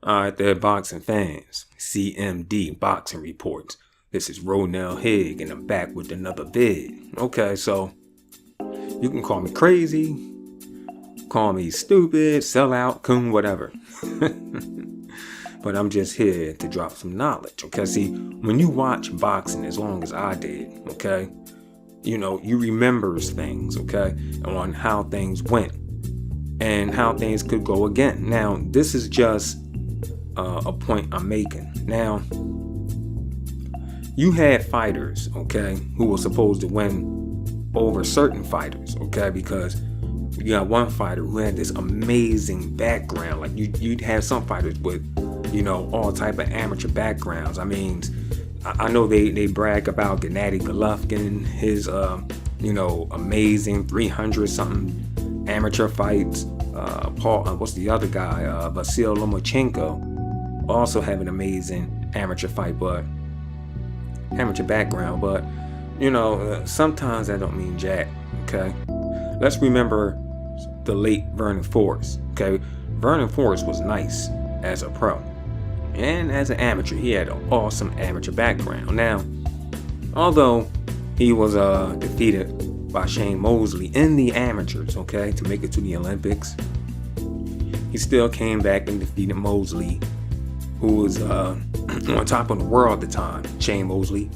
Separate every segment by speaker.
Speaker 1: All right, there, boxing fans. CMD Boxing Reports. This is Ronell Higg, and I'm back with another vid. Okay, so you can call me crazy, call me stupid, sellout, coon, whatever. But I'm just here to drop some knowledge. Okay, see, when you watch boxing as long as I did, okay, you remembers things, okay, on how things went and how things could go again. Now, this is just a point I'm making. Now, you had fighters, okay, who were supposed to win over certain fighters, okay, because you got one fighter who had this amazing background. Like you'd have some fighters with, all type of amateur backgrounds. I mean, I know they brag about Gennady Golovkin, his amazing 300 something amateur fights. What's the other guy? Vasil Lomachenko also have an amazing amateur background, but sometimes that don't mean jack. Okay, let's remember the late Vernon Forrest. Okay, Vernon Forrest was nice as a pro, and as an amateur he had an awesome amateur background. Now, although he was defeated by Shane Mosley in the amateurs, okay, to make it to the Olympics, he still came back and defeated Mosley, who was on top of the world at the time. Shane Mosley,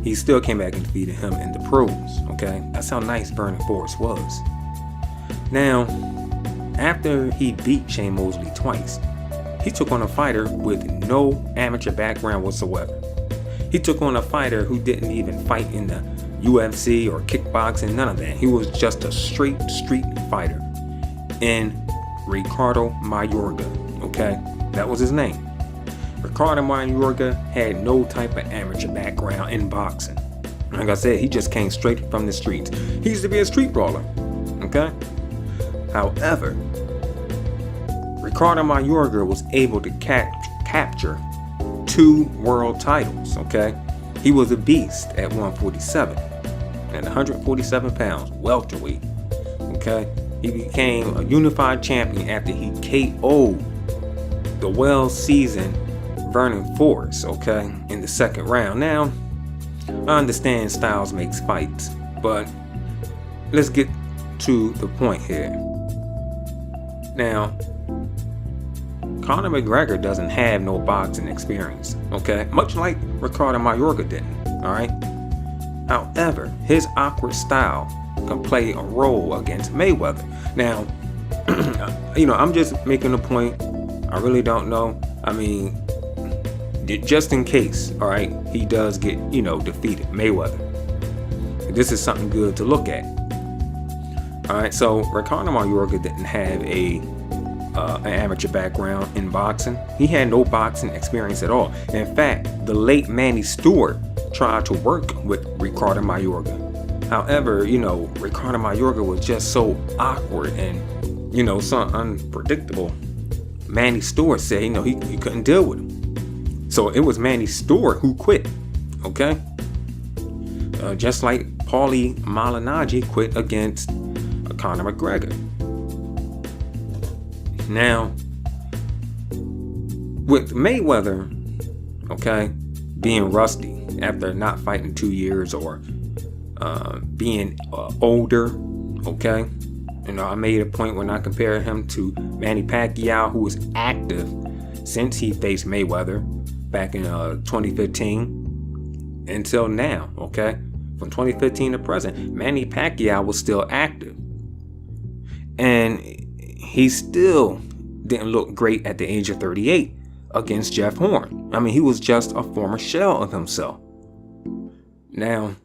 Speaker 1: he still came back and defeated him in the pros. Okay, that's how nice Vernon Forrest was. Now, after he beat Shane Mosley twice, he took on a fighter with no amateur background whatsoever. He took on a fighter who didn't even fight in the UFC or kickboxing, none of that. He was just a straight street fighter in RICARDO Mayorga. Okay, that was his name. RICARDO Mayorga had no type of amateur background in boxing. Like I said, he just came straight from the streets. He used to be a street brawler. Okay, however, RICARDO Mayorga was able to capture 2 world titles. Okay, he was a beast at 147 and 147 pounds, welterweight. Okay, he became a unified champion after he KO'd the well-seasoned Vernon Forrest, okay, in the second round. Now, I understand styles makes fights, but let's get to the point here. Now, Conor McGregor doesn't have no boxing experience, okay, much like RICARDO Mayorga didn't, all right? However, his awkward style can play a role against Mayweather. Now, I'm just making a point. I really don't know. I mean, just in case, all right, he does get, defeated, Mayweather. This is something good to look at. All right, so RICARDO Mayorga didn't have an amateur background in boxing. He had no boxing experience at all. In fact, the late Manny Stewart tried to work with RICARDO Mayorga. However, RICARDO Mayorga was just so awkward and, so unpredictable. Manny Stewart said, he couldn't deal with him. So it was Manny Stewart who quit, okay? Just like Paulie Malignaggi quit against Conor McGregor. Now, with Mayweather, okay, being rusty after not fighting 2 years or being older, okay? I made a point when I compared him to Manny Pacquiao, who was active since he faced Mayweather back in 2015 until now, okay? From 2015 to present, Manny Pacquiao was still active. And he still didn't look great at the age of 38 against Jeff Horn. I mean, he was just a former shell of himself. Now,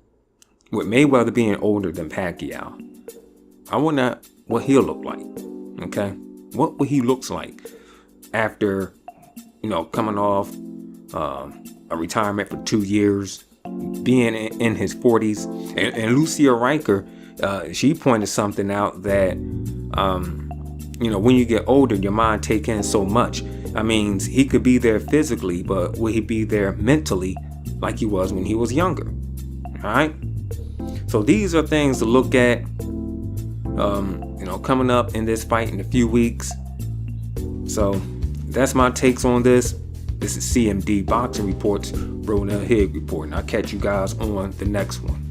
Speaker 1: with Mayweather being older than Pacquiao, I wonder what he'll look like, okay? What he looks like after, coming off a retirement for 2 years, being in his 40s. And Lucia Riker, she pointed something out that, when you get older, your mind takes in so much. I mean, he could be there physically, but will he be there mentally like he was when he was younger? All right? So these are things to look at, coming up in this fight in a few weeks. So That's my takes on this. This is CMD Boxing Reports, Ronell Higg reporting. I'll catch you guys on the next one.